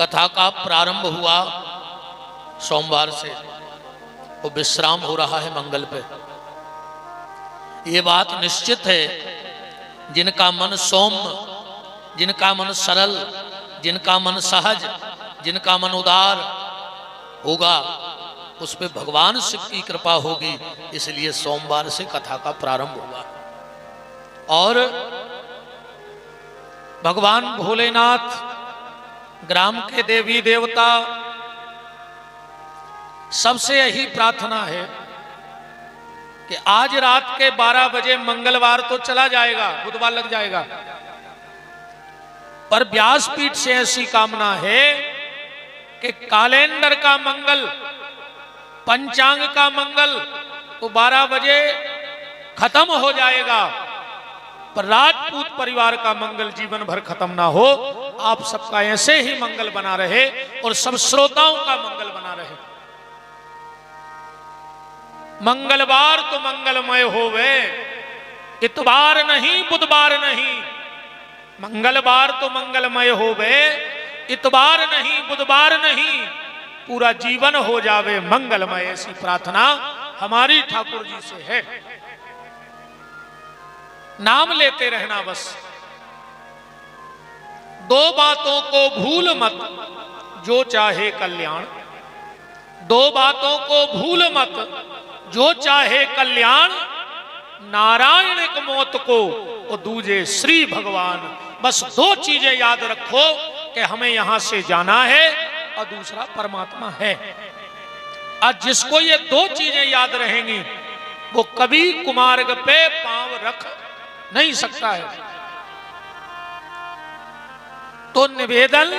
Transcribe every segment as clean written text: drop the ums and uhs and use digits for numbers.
कथा का प्रारंभ हुआ सोमवार से, वो विश्राम हो रहा है मंगल पे। ये बात निश्चित है, जिनका मन सौम्य, जिनका मन सरल, जिनका मन सहज, जिनका मन उदार होगा, उस पे भगवान शिव की कृपा होगी। इसलिए सोमवार से कथा का प्रारंभ हुआ। और भगवान भोलेनाथ, ग्राम के देवी देवता, सबसे यही प्रार्थना है कि आज रात के 12 बजे, मंगलवार तो चला जाएगा, बुधवार लग जाएगा, पर व्यासपीठ से ऐसी कामना है कि कैलेंडर का मंगल, पंचांग का मंगल तो 12 बजे खत्म हो जाएगा, पर राजपूत परिवार का मंगल जीवन भर खत्म ना हो। आप सबका ऐसे ही मंगल बना रहे और सब श्रोताओं का मंगल बना रहे। मंगलवार तो मंगलमय होवे, इतवार नहीं बुधवार नहीं। मंगलवार तो मंगलमय होवे, इतवार नहीं बुधवार नहीं, पूरा जीवन हो जावे मंगलमय। ऐसी प्रार्थना हमारी ठाकुर जी से है। नाम लेते रहना बस। दो बातों को भूल मत, जो चाहे कल्याण। दो बातों को भूल मत, जो चाहे कल्याण। नारायण एक मौत को और दूजे श्री भगवान। बस दो चीजें याद रखो कि हमें यहां से जाना है और दूसरा परमात्मा है। आज जिसको ये दो चीजें याद रहेंगी वो कभी कुमार्ग पे पांव रख नहीं सकता है। तो निवेदन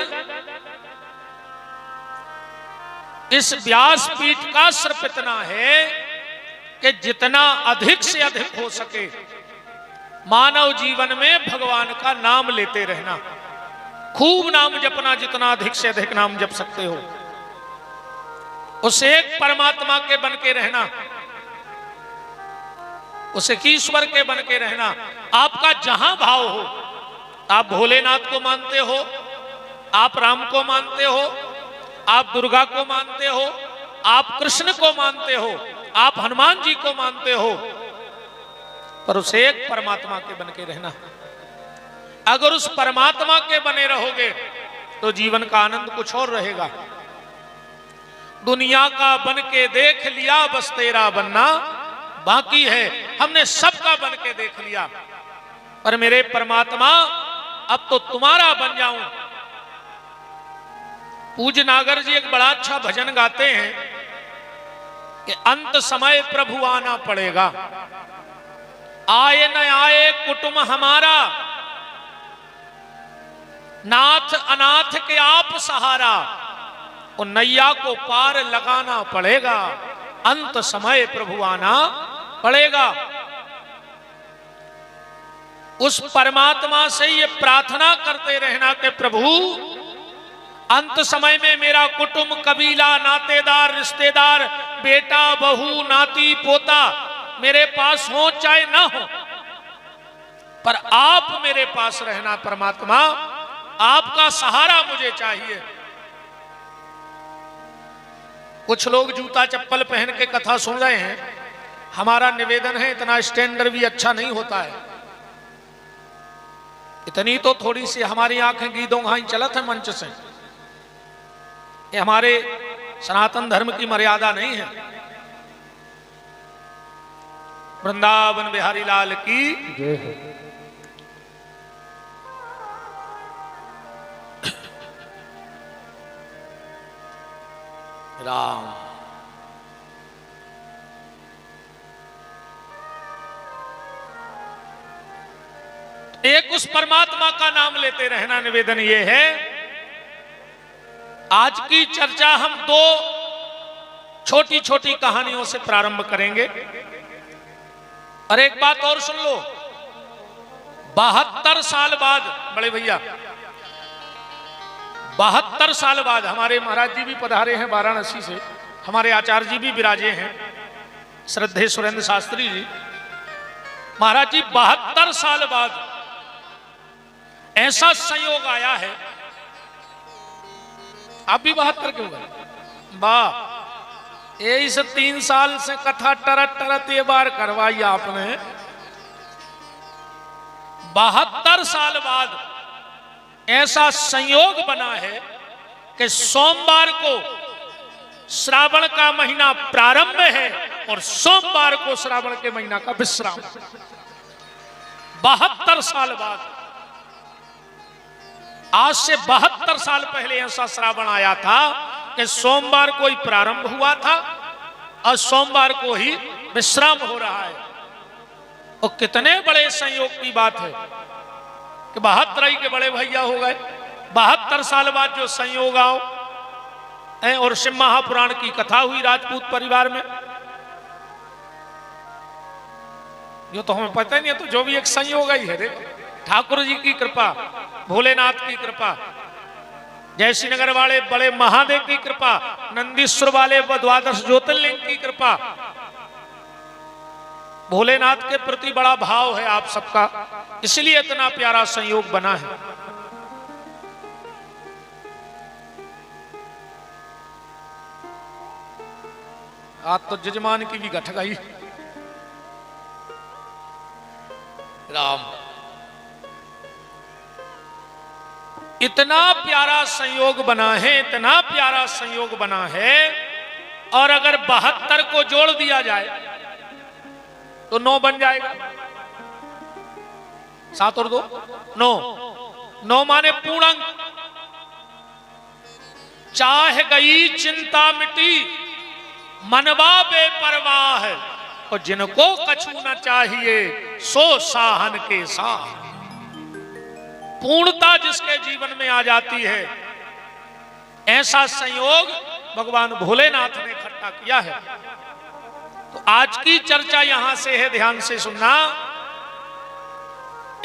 इस व्यासपीठ का सिर्फ इतना है कि जितना अधिक से अधिक हो सके मानव जीवन में भगवान का नाम लेते रहना। खूब नाम जपना, जितना अधिक से अधिक नाम जप सकते हो। उस एक परमात्मा के बन के रहना, उस एक ईश्वर के बन के रहना। आपका जहां भाव हो, आप भोलेनाथ को मानते हो, आप राम को मानते हो, आप दुर्गा को मानते हो, आप कृष्ण को मानते हो, आप हनुमान जी को मानते हो, पर उस एक परमात्मा के बन के रहना। अगर उस परमात्मा के बने रहोगे तो जीवन का आनंद कुछ और रहेगा। दुनिया का बन के देख लिया, बस तेरा बनना बाकी है। हमने सबका बन के देख लिया, पर मेरे परमात्मा अब तो तुम्हारा बन जाऊं। पूज्य नागर जी एक बड़ा अच्छा भजन गाते हैं कि अंत समय प्रभु आना पड़ेगा। आए न आए कुटुंब हमारा, नाथ अनाथ के आप सहारा। और नैया को पार लगाना पड़ेगा, अंत समय प्रभु आना पड़ेगा। उस परमात्मा से ये प्रार्थना करते रहना कि प्रभु अंत समय में मेरा कुटुंब, कबीला, नातेदार, रिश्तेदार, बेटा, बहू, नाती, पोता मेरे पास हो चाहे ना हो, पर आप मेरे पास रहना। परमात्मा आपका सहारा मुझे चाहिए। कुछ लोग जूता चप्पल पहन के कथा सुन रहे हैं। हमारा निवेदन है, इतना स्टैंडर्ड भी अच्छा नहीं होता है। इतनी तो थोड़ी सी हमारी आंखें गीदों घाई चलत है मंच से। ये हमारे सनातन धर्म की मर्यादा नहीं है। वृंदावन बिहारी लाल की जय हो। राम एक उस परमात्मा का नाम लेते रहना। निवेदन ये है, आज की चर्चा हम दो छोटी छोटी कहानियों से प्रारंभ करेंगे। और एक बात और सुन लो, 72 साल बाद, बड़े भैया 72 साल बाद हमारे महाराज जी भी पधारे हैं वाराणसी से, हमारे आचार्य जी भी विराजे हैं, श्रद्धेय सुरेंद्र शास्त्री जी। महाराज जी 72 साल बाद ऐसा संयोग आया है आप भी 72 के हो गए, वाह। यही से 3 साल से कथा टरत टरत ये बार करवाई आपने। 72 साल बाद ऐसा संयोग बना है कि सोमवार को श्रावण का महीना प्रारंभ है और सोमवार को श्रावण के महीना का विश्राम। 72 साल बाद, आज से 72 साल पहले ऐसा श्रावण आया था कि सोमवार को ही प्रारंभ हुआ था और सोमवार को ही विश्राम हो रहा है। और कितने बड़े संयोग की बात है कि 72 के बड़े भैया हो गए। 72 साल बाद जो संयोग आओ और शिव महापुराण की कथा हुई राजपूत परिवार में, जो तो हमें पता ही नहीं है, तो जो भी एक संयोग ही है। देखो, ठाकुर जी की कृपा, भोलेनाथ की कृपा, जयश्री नगर वाले बड़े महादेव की कृपा, नंदीश्वर वाले 12 ज्योतिर्लिंग की कृपा, भोलेनाथ के प्रति बड़ा भाव है आप सबका, इसलिए इतना प्यारा संयोग बना है। आज तो जजमान की भी घट गई। राम, इतना प्यारा संयोग बना है, इतना प्यारा संयोग बना है। और अगर 72 को जोड़ दिया जाए तो 9 बन जाएगा। 7 और 2 9, 9 माने पूर्णांक। चाह गई चिंता मिटी मनवा बेपरवाह, और जिनको कछु न चाहिए सो साहन के साथ। पूर्णता जिसके जीवन में आ जाती है, ऐसा संयोग भगवान भोलेनाथ ने इकट्ठा किया है। तो आज की चर्चा यहां से है, ध्यान से सुनना।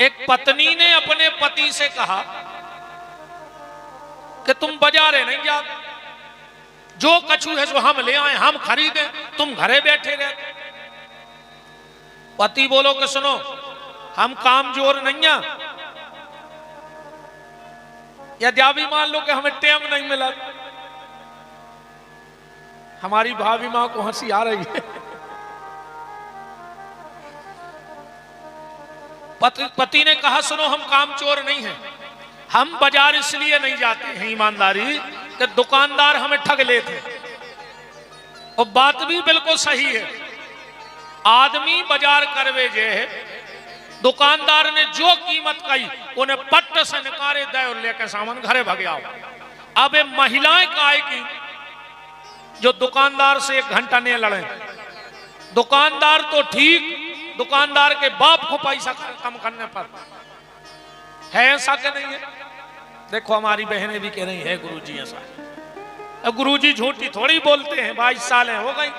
एक पत्नी ने अपने पति से कहा कि तुम बाजारे नहीं जाते, जो कछु है सो हम ले आए, हम खरीदें, तुम घरे बैठे रहते। पति बोलो कि सुनो, हम कामजोर नहीं है, या भी मान लो कि हमें टाइम नहीं मिला। हमारी भाभी मां को हंसी आ रही है। पति ने कहा सुनो, हम कामचोर नहीं हैं, हम बाजार इसलिए नहीं जाते हैं ईमानदारी कि दुकानदार हमें ठग लेते। और बात भी बिल्कुल सही है। आदमी बाजार करवे जे है, दुकानदार ने जो कीमत कही उन्हें पट्ट से निकारे दे और लेकर सामान घरे भाग आओ। अब ये महिलाएं काय की जो दुकानदार से 1 घंटा नहीं लड़े। दुकानदार तो ठीक, दुकानदार के बाप को पैसा कम करने पर है, ऐसा क्या नहीं है? देखो हमारी बहनें भी कह रही है गुरुजी ऐसा है। गुरुजी झूठी थोड़ी बोलते हैं, 22 सालें हो गई।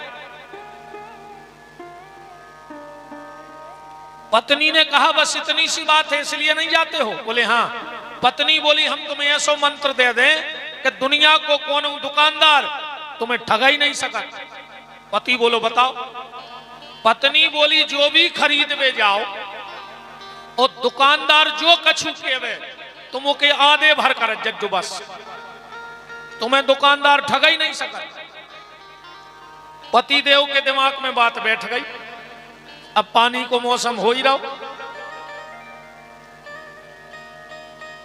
पत्नी ने कहा बस इतनी सी बात है इसलिए नहीं जाते हो? बोले हाँ। पत्नी बोली हम तुम्हें ऐसा मंत्र दे दें कि दुनिया को कौन दुकानदार तुम्हें ठगा ही नहीं सका। पति बोलो बताओ। पत्नी बोली जो भी खरीदवे जाओ और दुकानदार जो कछु केवे तुम के आधे भर कर जज्जो, बस तुम्हें दुकानदार ठगा ही नहीं सका। पति देव के दिमाग में बात बैठ गई। अब पानी को मौसम हो ही रहा।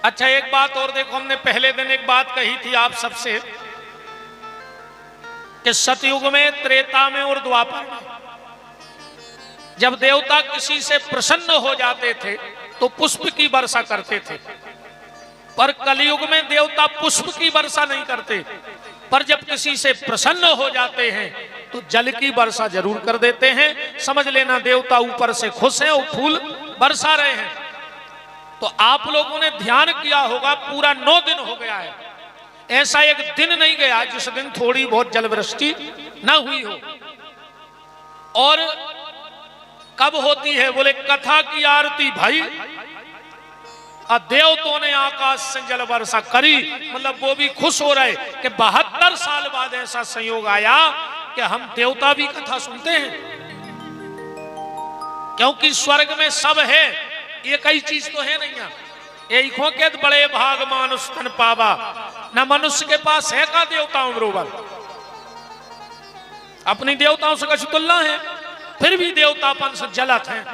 अच्छा एक बात और देखो, हमने पहले दिन एक बात कही थी आप सबसे कि सतयुग में, त्रेता में और द्वापर में जब देवता किसी से प्रसन्न हो जाते थे तो पुष्प की वर्षा करते थे, पर कलयुग में देवता पुष्प की वर्षा नहीं करते, पर जब किसी से प्रसन्न हो जाते हैं तो जल की वर्षा जरूर कर देते हैं। समझ लेना देवता ऊपर से खुश हैं और फूल बरसा रहे हैं। तो आप लोगों ने ध्यान किया होगा पूरा 9 दिन हो गया है, ऐसा एक दिन नहीं गया जिस दिन थोड़ी बहुत जलवृष्टि न हुई हो। और कब होती है? बोले कथा की आरती भाई देवताओं ने आकाश से जल वर्षा करी, मतलब वो भी खुश हो रहे कि 72 साल बाद ऐसा संयोग आया कि हम देवता भी कथा सुनते हैं। क्योंकि स्वर्ग में सब है, एक ही चीज तो है नहीं। यही खोके बड़े भाग मानुष तन पावा, ना मनुष्य के पास है का देवताओं बरोबर, अपनी देवताओं से कुछ तुलना है, फिर भी देवतापन से जलत हैं।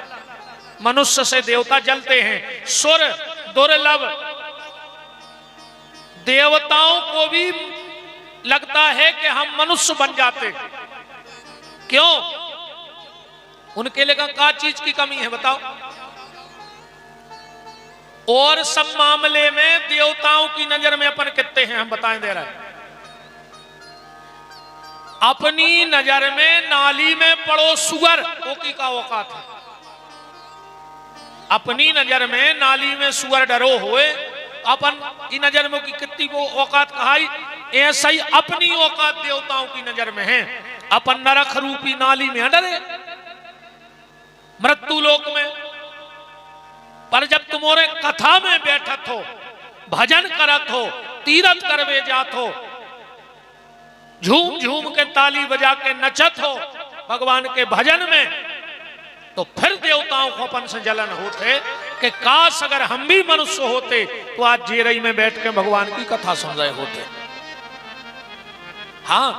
मनुष्य से देवता जलते हैं। सुर दुर्लभ, देवताओं को भी लगता है कि हम मनुष्य बन जाते, क्यों? उनके लिए क्या चीज की कमी है बताओ? और सब मामले में देवताओं की नजर में अपन कितने हैं हम बताएं दे रहे हैं। अपनी नजर में नाली में पड़ो सुअर ओकी का औकात है। अपनी नजर में नाली में सुअर डरो हुए, अपन की नजर में की कितनी वो औकात कहाई, ऐसा ही अपनी औकात देवताओं की नजर में है। अपन नरक रूपी नाली में डरे मृत्यु लोक में, पर जब तुम्हारे कथा में बैठत हो, भजन करत हो, तीरथ करवे जात हो, झूम झूम के ताली बजा के नचत हो भगवान के भजन में, तो फिर देवताओं को अपन से जलन होते कि काश अगर हम भी मनुष्य होते तो आज जेरई में बैठ के भगवान की कथा सुन रहे होते। हाँ,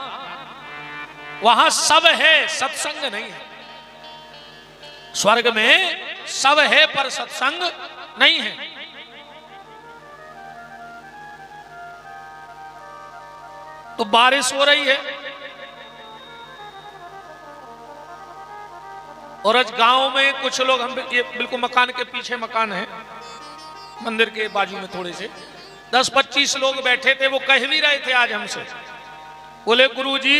वहां सब है, सत्संग नहीं है। स्वर्ग में सब है पर सत्संग नहीं है। तो बारिश हो रही है और आज गांव में कुछ लोग, हम ये बिल्कुल मकान के पीछे मकान है, मंदिर के बाजू में थोड़े से 10-25 लोग बैठे थे। वो कह भी रहे थे आज हमसे, बोले गुरुजी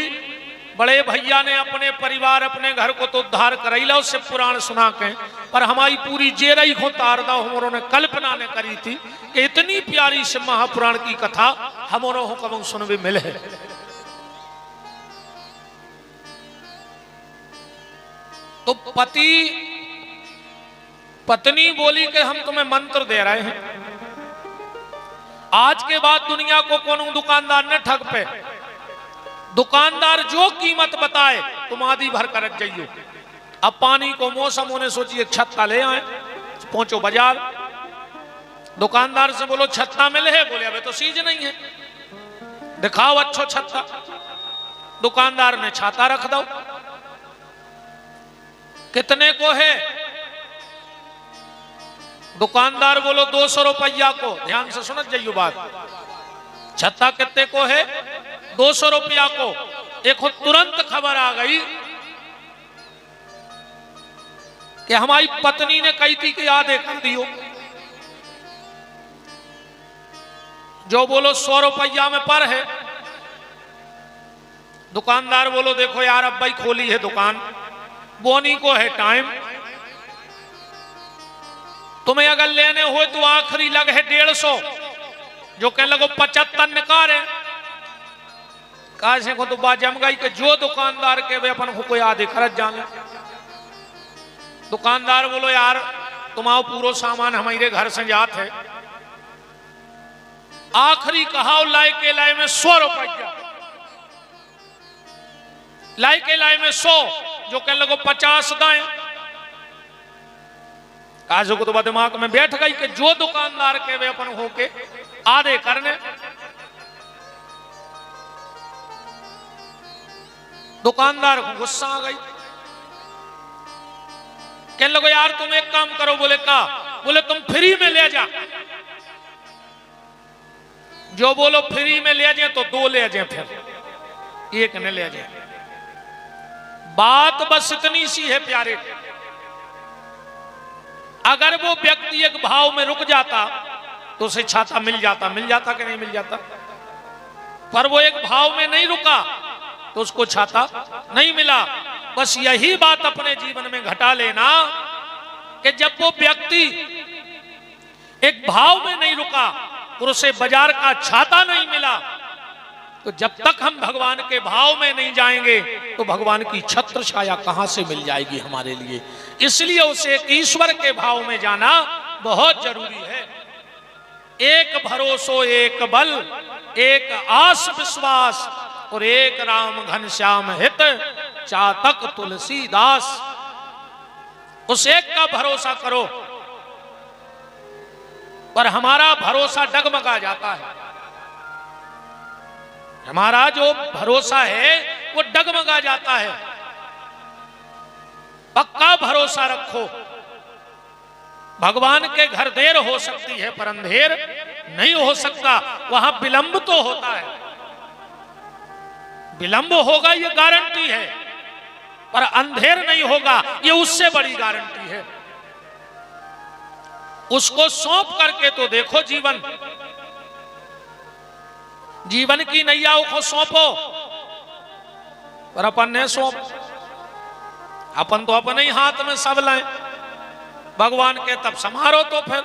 बड़े भैया ने अपने परिवार अपने घर को तो उद्धार कराइला उससे पुराण सुना के, पर हमारी पूरी जेरई को तार दा हमरों ने कल्पना ने करी थी कि इतनी प्यारी से महापुराण की कथा हमरों को कब सुन भी मिले है। तो पत्नी बोली कि हम तुम्हें मंत्र दे रहे हैं, आज के बाद दुनिया को कौन दुकानदार ने ठग पे, दुकानदार जो कीमत बताए तुम आधी भर कर रख जाइयो। अब पानी को मौसम होने सोचिए छत्ता ले आए, पहुंचो बाजार, दुकानदार से बोलो छत्ता मिले है, बोले अबे तो सीज नहीं है, दिखाओ अच्छो छत्ता। दुकानदार ने छाता रख दो, कितने को है? दुकानदार बोलो 200 रुपया को, ध्यान से सुनत जाइयो बात। छत्ता कितने को है? 200 रुपया को। देखो तुरंत खबर आ गई कि हमारी पत्नी ने कही थी कि आधे कर दियो। जो बोलो 100 रुपया में पर है। दुकानदार बोलो देखो यार अब भाई खोली है दुकान, बोनी को है टाइम, तुम्हें अगर लेने हो तो आखिरी लग है 150, जो कह लगो 75 निकाल है। कासे को तो बात जम गई कि जो दुकानदार के वे अपन को कोई आधे खर्च जाने। दुकानदार बोलो यार तुम्हारा पूरा सामान हमारे घर से जात है, आखिरी कहा लाए के लाए में 100 रुपया, लाए के लाए में 100, जो कह लगो 50 दाएं। काजू को तो दिमाग में बैठ गई कि जो दुकानदार के वे अपन होके आधे करने। दुकानदार को गुस्सा आ गई, कहने लगो यार तुम एक काम करो। बोले का? बोले तुम फ्री में ले जा। जो बोलो फ्री में ले जाए तो 2 ले जाए, फिर एक ने ले जाए। बात बस इतनी सी है प्यारे, अगर वो व्यक्ति एक भाव में रुक जाता तो उसे छाता मिल जाता कि नहीं मिल जाता, पर वो एक भाव में नहीं रुका तो उसको छाता नहीं मिला। बस यही बात अपने जीवन में घटा लेना कि जब वो व्यक्ति एक भाव में नहीं रुका और उसे बाजार का छाता नहीं मिला, तो जब तक हम भगवान के भाव में नहीं जाएंगे तो भगवान की छत्र छाया कहां से मिल जाएगी हमारे लिए। इसलिए उसे एक ईश्वर के भाव में जाना बहुत जरूरी है। एक भरोसो एक बल, एक आस विश्वास, और एक राम घनश्याम हित, चातक तुलसीदास। उस एक का भरोसा करो, पर हमारा भरोसा डगमगा जाता है। हमारा जो भरोसा है वो डगमगा जाता है। पक्का भरोसा रखो। भगवान के घर देर हो सकती है पर अंधेर नहीं हो सकता। वहां विलंब तो होता है, विलंब होगा ये गारंटी है, पर अंधेर नहीं होगा ये उससे बड़ी गारंटी है। उसको सौंप करके तो देखो जीवन, जीवन की नैयाओं को सौंपो। पर अपन ने सौंप, अपन तो अपने ही हाथ में सब लाए। भगवान के तब समारो तो फिर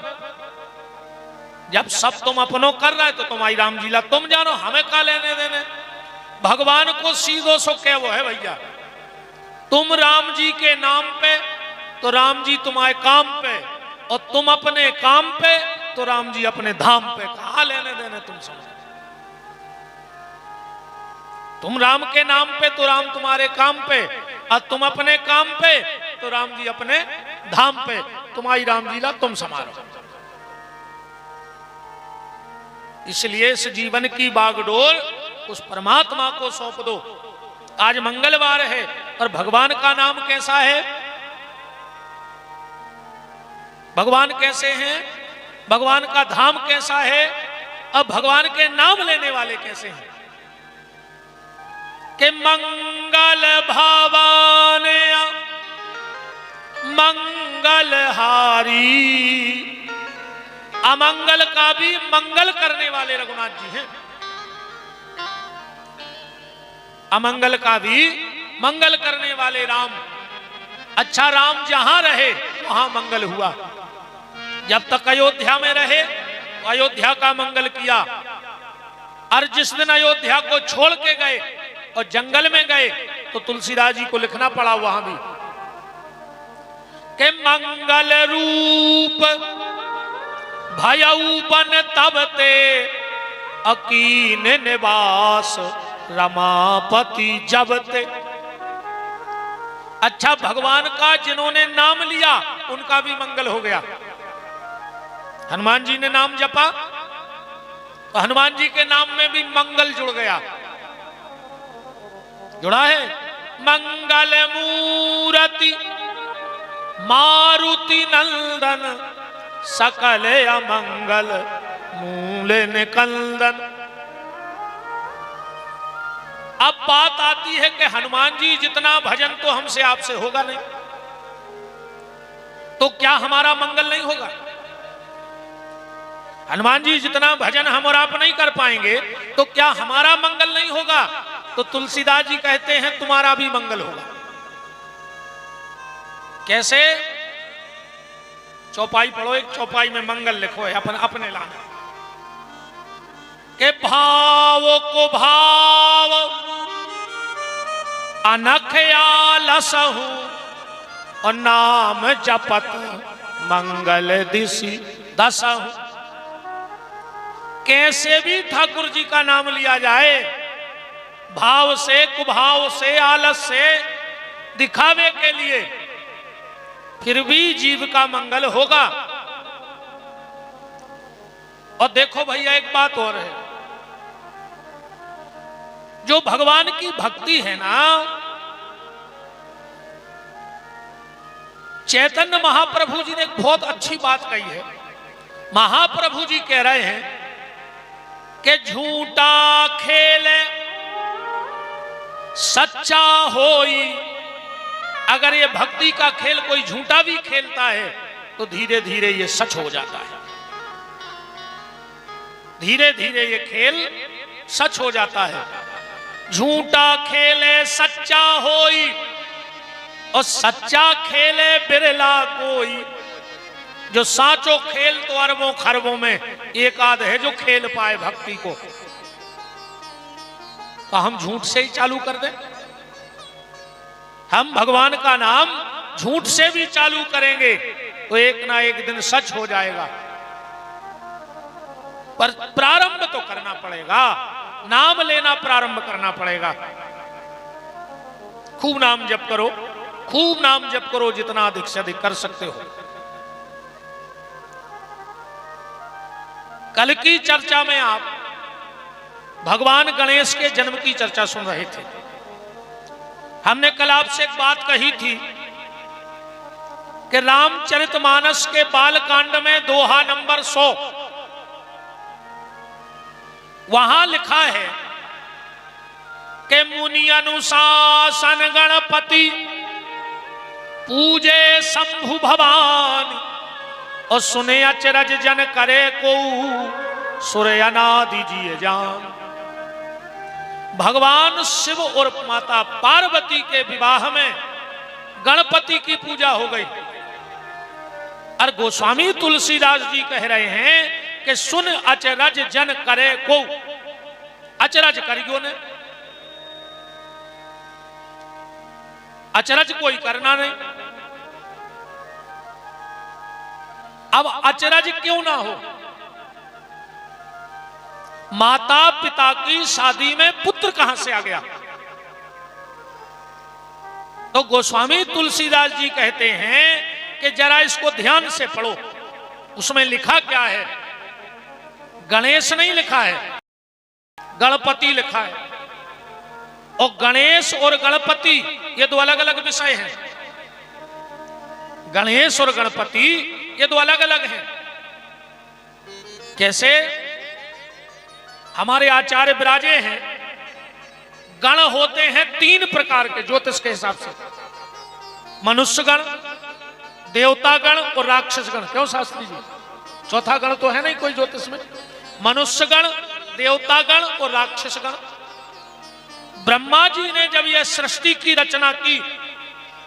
जब सब तुम अपनों कर रहे तो तुम्हारी राम जी ला तुम जानो, हमें का लेने देने। भगवान को सीधो सो क्या वो है भैया, तुम राम जी के नाम पे तो राम जी तुम्हारे काम पे, और तुम अपने काम पे तो राम जी अपने धाम पे। कहा लेने देने तुम समझो। तुम राम के नाम पे तो राम तुम्हारे काम पे, और तुम अपने काम पे तो राम जी अपने धाम पे। तुम्हारी राम लीला तुम समारो। इसलिए इस जीवन की बागडोर उस परमात्मा को सौंप दो। आज मंगलवार है और भगवान का नाम कैसा है, भगवान कैसे हैं, भगवान का धाम कैसा है, अब भगवान के नाम लेने वाले कैसे हैं। कि मंगल भावान मंगलहारी, अमंगल का भी मंगल करने वाले रघुनाथ जी हैं। अमंगल का भी मंगल करने वाले राम। अच्छा, राम जहां रहे वहां मंगल हुआ। जब तक अयोध्या में रहे तो अयोध्या का मंगल किया, और जिस दिन अयोध्या को छोड़ के गए और जंगल में गए तो तुलसीदास जी को लिखना पड़ा वहां भी कि मंगल रूप भयऊ बन तब ते अकीन निवास रमापति जब ते। अच्छा, भगवान का जिन्होंने नाम लिया उनका भी मंगल हो गया। हनुमान जी ने नाम जपा तो हनुमान जी के नाम में भी मंगल जुड़ गया, जुड़ा है। मंगल मूर्ति मारुति नंदन सकल अमंगल मूल निकंदन। अब बात आती है कि हनुमान जी जितना भजन तो हमसे आपसे होगा नहीं, तो क्या हमारा मंगल नहीं होगा? हनुमान जी जितना भजन हम और आप नहीं कर पाएंगे तो क्या हमारा मंगल नहीं होगा? तो तुलसीदास जी कहते हैं तुम्हारा भी मंगल होगा। कैसे? चौपाई पढ़ो, एक चौपाई में मंगल लिखो है अपने लाना के भाव को भाव अनख आलसहु और नाम जपत मंगल दिशि दसहु। कैसे भी ठाकुर जी का नाम लिया जाए, भाव से, कुभाव से, आलस से, दिखावे के लिए, फिर भी जीव का मंगल होगा। और देखो भैया एक बात और है, जो भगवान की भक्ति है ना, चैतन्य महाप्रभु जी ने एक बहुत अच्छी बात कही है। महाप्रभु जी कह रहे हैं कि झूठा खेल सच्चा होई। अगर ये भक्ति का खेल कोई झूठा भी खेलता है तो धीरे धीरे ये सच हो जाता है, धीरे धीरे ये खेल सच हो जाता है। झूठा खेले सच्चा होई और सच्चा खेले बिरला कोई। जो साचो खेल तो अरबों खरबों में एक आध है जो खेल पाए भक्ति को। तो हम झूठ से ही चालू कर दें? हम भगवान का नाम झूठ से भी चालू करेंगे तो एक ना एक दिन सच हो जाएगा। पर प्रारंभ तो करना पड़ेगा, नाम लेना प्रारंभ करना पड़ेगा। खूब नाम जप करो, खूब नाम जप करो, जितना अधिक से अधिक कर सकते हो। कल की चर्चा में आप भगवान गणेश के जन्म की चर्चा सुन रहे थे। हमने कल आपसे एक बात कही थी कि रामचरितमानस के बालकांड में दोहा नंबर 100 वहां लिखा है कि मुनि अनुशासन गणपति पूजे शंभु भवान और सुने अचरज जन करे को सूर्यना दीजिए जान। भगवान शिव और माता पार्वती के विवाह में गणपति की पूजा हो गई और गोस्वामी तुलसीदास जी कह रहे हैं कि सुन अचरज जन करे को, अचरज करियो ने, अचरज कोई करना नहीं। अब अचरज क्यों ना हो? माता पिता की शादी में पुत्र कहां से आ गया? तो गोस्वामी तुलसीदास जी कहते हैं कि जरा इसको ध्यान से पढ़ो। उसमें लिखा क्या है? गणेश नहीं लिखा है, गणपति लिखा है। और गणेश और गणपति ये दो अलग अलग विषय हैं। गणेश और गणपति ये दो अलग अलग हैं। कैसे? हमारे आचार्य विराजे हैं, गण होते हैं 3 प्रकार के ज्योतिष के हिसाब से, मनुष्य गण, देवता गण और राक्षस गण। क्यों शास्त्री जी? चौथा गण तो है नहीं कोई ज्योतिष में। मनुष्य गण, देवता गण और राक्षस गण। ब्रह्मा जी ने जब यह सृष्टि की रचना की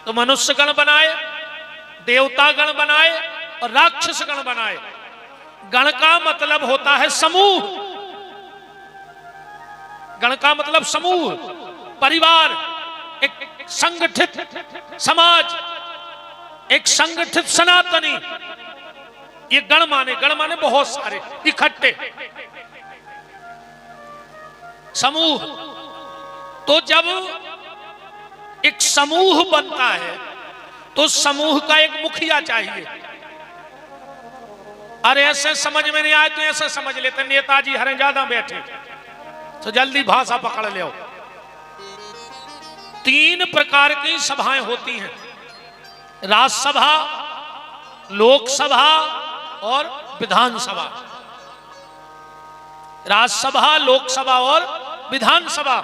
तो मनुष्य गण बनाए, देवता गण बनाए और राक्षस गण बनाए। गण का मतलब होता है समूह। गण का मतलब समूह, परिवार, एक संगठित समाज, एक संगठित सनातनी। ये गण माने बहुत सारे इकट्ठे समूह। तो जब एक समूह बनता है तो समूह का एक मुखिया चाहिए। अरे ऐसे समझ में नहीं आए तो ऐसे समझ लेते, नेताजी हरे ज्यादा बैठे तो जल्दी भाषा पकड़ ले। 3 प्रकार की सभाएं होती हैं, राज्यसभा, लोकसभा और विधानसभा। राज्यसभा, लोकसभा और विधानसभा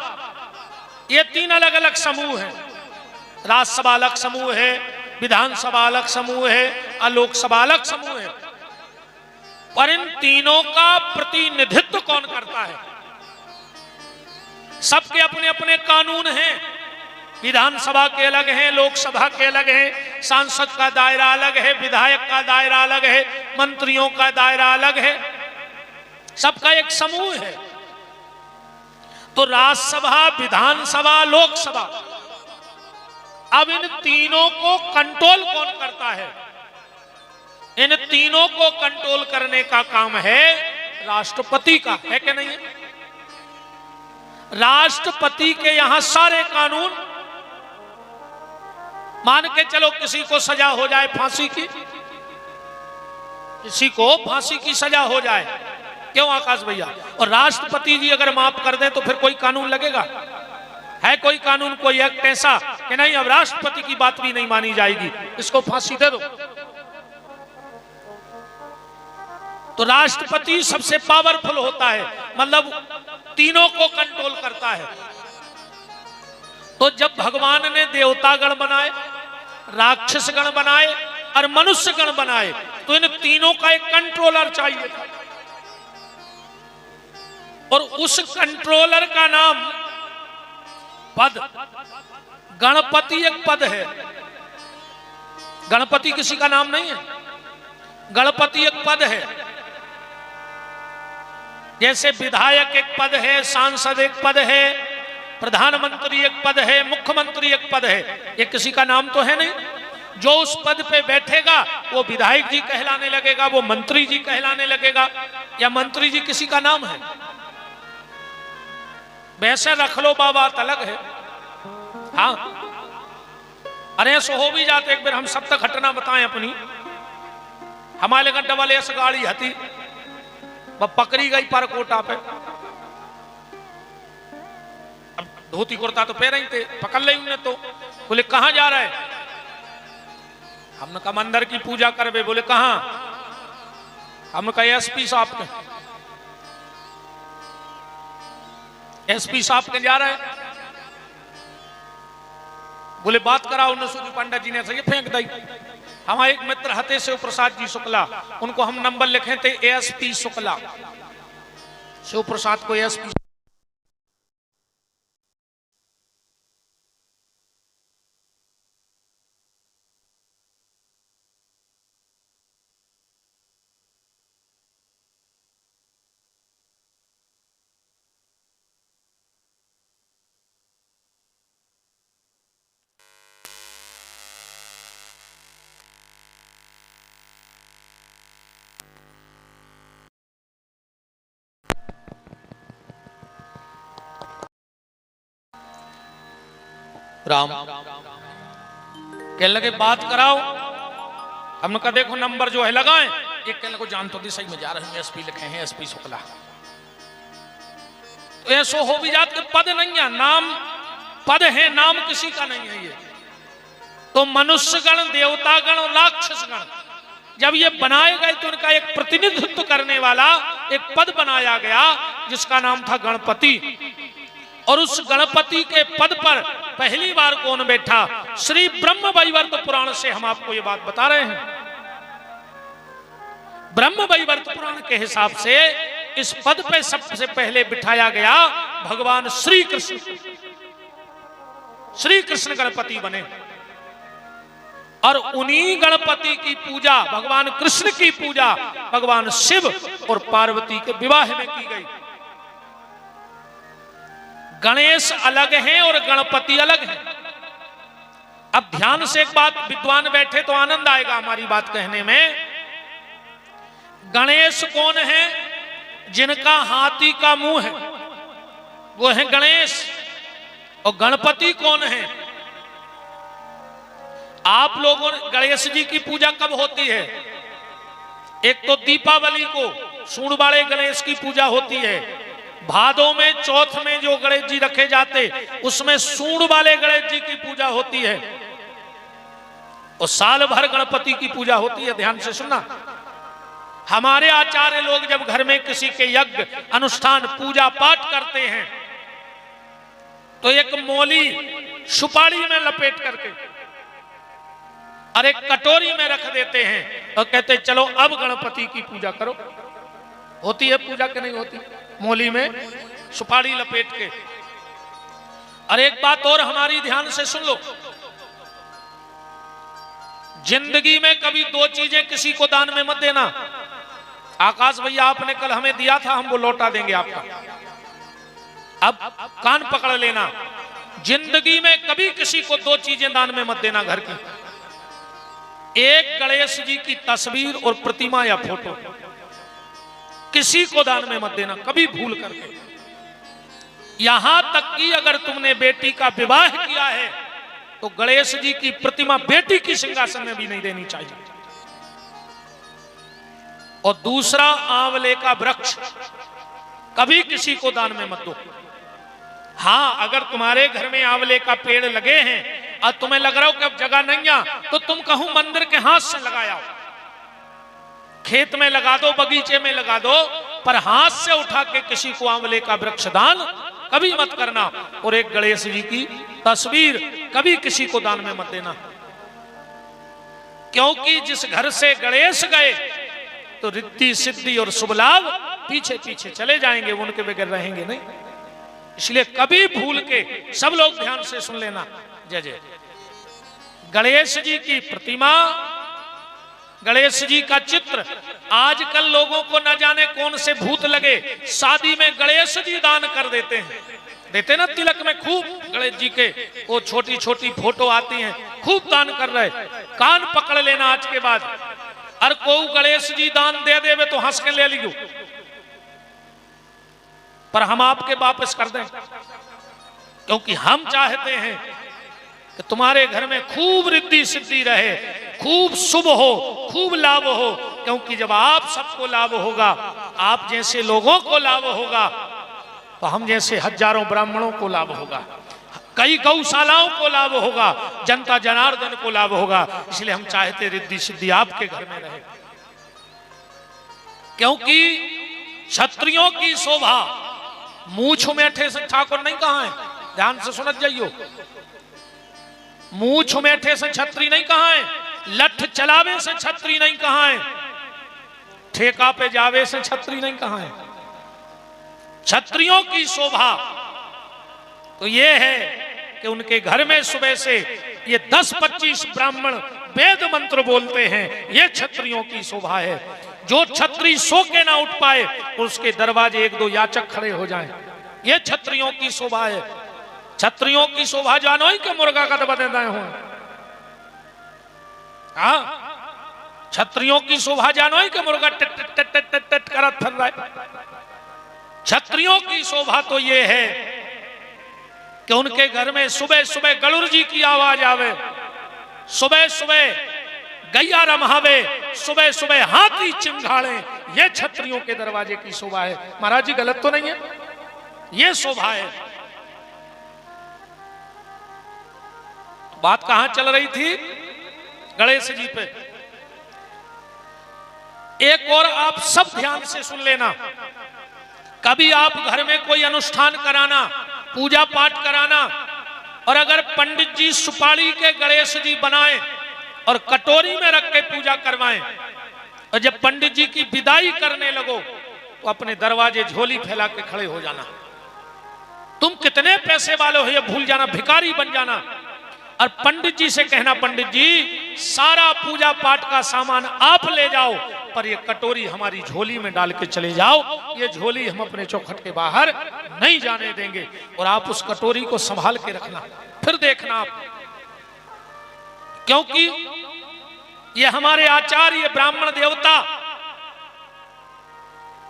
ये 3 अलग अलग समूह हैं। राज्यसभा अलग समूह है, विधानसभा अलग समूह है और लोकसभा अलग समूह है। पर इन तीनों का प्रतिनिधित्व कौन करता है? सबके अपने अपने कानून हैं। विधानसभा के अलग हैं, लोकसभा के अलग हैं, सांसद का दायरा अलग है, विधायक का दायरा अलग है, मंत्रियों का दायरा अलग है। सबका एक समूह है। तो राज्यसभा, विधानसभा, लोकसभा, अब इन तीनों को कंट्रोल कौन करता है? इन तीनों को कंट्रोल करने का काम है राष्ट्रपति का, है कि नहीं है? राष्ट्रपति के यहां सारे कानून, मान के चलो किसी को सजा हो जाए फांसी की, किसी को फांसी की सजा हो जाए, क्यों आकाश भैया? और राष्ट्रपति जी अगर माफ कर दें तो फिर कोई कानून लगेगा? है कोई कानून, कोई एक्ट ऐसा कि नहीं अब राष्ट्रपति की बात भी नहीं मानी जाएगी, इसको फांसी दे दो? तो राष्ट्रपति सबसे पावरफुल होता है, मतलब तीनों को कंट्रोल करता है। तो जब भगवान ने देवता गण बनाए, राक्षस गण बनाए और मनुष्य गण बनाए तो इन तीनों का एक कंट्रोलर चाहिए था। और उस कंट्रोलर का नाम पद, गणपति एक पद है। गणपति किसी का नाम नहीं है, गणपति एक पद है। जैसे विधायक एक पद है, सांसद एक पद है, प्रधानमंत्री एक पद है, मुख्यमंत्री एक पद है। ये किसी का नाम तो है नहीं। जो उस पद पे बैठेगा वो विधायक जी कहलाने लगेगा, वो मंत्री जी कहलाने लगेगा, या मंत्री जी किसी का नाम है? वैसे रख लो बाबा अलग है। हाँ, अरे ऐसा हो भी जाते। एक बार हम सब तक घटना बताएं अपनी। हमारे डबल एस गाड़ी हती, वह पकड़ी गई परकोटा पे। अब धोती कुर्ता तो पहन ही थे, पकड़ ली उन्हें। तो बोले कहां जा रहे? हमने कहा मंदिर की पूजा करवे। बोले कहां? हमने कहा एसपी साहब के। एसपी साहब के जा रहे? बोले बात कराओ। उन्हें सूर्य पंडित जी ने सही फेंक दी। हमारे एक मित्र हते शिव प्रसाद जी शुक्ला, उनको हम नंबर लिखे थे एसपी शुक्ला। शिव प्रसाद को एसपी। राम कहने लगे बात कराओ। हमने कहा देखो नंबर जो है लगाएं। एक कहने को जान तो दी सही में जा रहे हैं, एसपी लिखे हैं एसपी शुक्ला। तो ऐसा हो भी जात के पद नहीं है, नाम पद है, नाम किसी का नहीं है। ये तो मनुष्य गण, देवता गण और राक्षस गण जब ये बनाए गए तो उनका एक प्रतिनिधित्व करने वाला एक पद बनाया गया जिसका नाम था गणपति। और उस गणपति के पद पर पहली बार कौन बैठा? श्री ब्रह्म वैवर्त पुराण से हम आपको ये बात बता रहे हैं। ब्रह्म वैवर्त पुराण के हिसाब से इस पद पे सबसे पहले बिठाया गया भगवान श्री कृष्ण। श्री कृष्ण गणपति बने और उन्हीं गणपति की पूजा, भगवान कृष्ण की पूजा भगवान शिव और पार्वती के विवाह में की गई। गणेश अलग हैं और गणपति अलग हैं। अब ध्यान से एक बात, विद्वान बैठे तो आनंद आएगा हमारी बात कहने में। गणेश कौन है? जिनका हाथी का मुंह है वो है गणेश। और गणपति कौन है? आप लोगों गणेश जी की पूजा कब होती है? एक तो दीपावली को सूंड वाले गणेश की पूजा होती है। भादों में चौथ में जो गणेश जी रखे जाते उसमें सूंड वाले गणेश जी की पूजा होती है। और साल भर गणपति की पूजा होती है। ध्यान से सुनना, हमारे आचार्य लोग जब घर में किसी के यज्ञ अनुष्ठान पूजा पाठ करते हैं तो एक मौली सुपारी में लपेट करके और एक कटोरी में रख देते हैं और कहते चलो अब गणपति की पूजा करो। होती है पूजा के नहीं होती? मौली में सुपारी लपेट के। और एक बात और हमारी ध्यान से सुन लो, जिंदगी में कभी दो चीजें किसी को दान में मत देना। आकाश भैया आपने कल हमें दिया था, हम वो लौटा देंगे आपका। अब कान पकड़ लेना, जिंदगी में कभी किसी को दो चीजें दान में मत देना घर की। एक गणेश जी की तस्वीर और प्रतिमा या फोटो किसी को दान में मत देना कभी भूल करके। यहां तक कि अगर तुमने बेटी का विवाह किया है तो गणेश जी की प्रतिमा बेटी की सिंहासन में भी नहीं देनी चाहिए। और दूसरा, आंवले का वृक्ष कभी किसी को दान में मत दो। हां, अगर तुम्हारे घर में आंवले का पेड़ लगे हैं और तुम्हें लग रहा हो कि अब जगह नहीं है तो तुम कहूं मंदिर के हाथ से लगाया हो, खेत में लगा दो, बगीचे में लगा दो, पर हाथ से उठा के किसी को आंवले का वृक्ष दान कभी मत करना। और एक गणेश जी की तस्वीर कभी किसी को दान में मत देना, क्योंकि जिस घर से गणेश गए तो रिद्धि सिद्धि और शुभ लाभ पीछे पीछे चले जाएंगे, उनके बगैर रहेंगे नहीं। इसलिए कभी भूल के, सब लोग ध्यान से सुन लेना, जय जय, गणेश जी की प्रतिमा, गणेश जी का चित्र। आजकल लोगों को न जाने कौन से भूत लगे, शादी में गणेश जी दान कर देते हैं, देते ना तिलक में खूब गणेश जी के वो छोटी छोटी फोटो आती हैं, खूब दान कर रहे। कान पकड़ लेना आज के बाद, और को गणेश जी दान दे देवे तो हंस के ले लियो, पर हम आपके वापस कर दें, क्योंकि हम चाहते हैं कि तुम्हारे घर में खूब रिद्धि सिद्धि रहे, खूब शुभ हो, खूब लाभ हो। क्योंकि जब आप सबको लाभ होगा, आप जैसे लोगों को लाभ होगा, तो हम जैसे हजारों ब्राह्मणों को लाभ होगा, कई गौशालाओं को लाभ होगा, जनता जनार्दन को लाभ होगा। इसलिए हम चाहते रिद्धि सिद्धि आपके घर में रहे, क्योंकि क्षत्रियों की शोभा मूछ मेठे से ठाकुर नहीं कहा है, ध्यान से सुनत जाइयो। मूछ मेठे से छत्री नहीं कहा है, लठ चलावे से छत्री नहीं कहा है, ठेका पे जावे से छत्री नहीं कहा है। क्षत्रियों की शोभा तो ये है कि उनके घर में सुबह से ये 10-25 ब्राह्मण वेद मंत्र बोलते हैं, ये क्षत्रियों की शोभा है। जो छत्री सो के ना उठ पाए उसके दरवाजे 1-2 याचक खड़े हो जाएं, ये क्षत्रियों की शोभा है। क्षत्रियों की शोभा जानो ही कि मुर्गा का दबा देता हो, हाँ, क्षत्रियों की शोभा जानो ही कि मुर्गा tit tit tit tit tit tit करत फिर रहा है। क्षत्रियों की शोभा तो ये है कि उनके घर में सुबह सुबह गरुड़ जी की आवाज आवे, सुबह सुबह गैया रमावे, सुबह सुबह हाथी चिंगाड़े, ये क्षत्रियों के दरवाजे की शोभा है। महाराज जी गलत तो नहीं है, ये शोभा है। बात कहां चल रही थी? गणेश जी पे। एक और आप सब ध्यान से सुन लेना, कभी आप घर में कोई अनुष्ठान कराना, पूजा पाठ कराना, और अगर पंडित जी सुपारी के गणेश जी बनाएं और कटोरी में रख के पूजा करवाएं, और जब पंडित जी की विदाई करने लगो तो अपने दरवाजे झोली फैला के खड़े हो जाना। तुम कितने पैसे वाले हो ये भूल जाना, भिखारी बन जाना, और पंडित जी से कहना, पंडित जी सारा पूजा पाठ का सामान आप ले जाओ, पर ये कटोरी हमारी झोली में डाल के चले जाओ, ये झोली हम अपने चौखट के बाहर नहीं जाने देंगे, और आप उस कटोरी को संभाल के रखना। फिर देखना आप, क्योंकि ये हमारे आचार्य ब्राह्मण देवता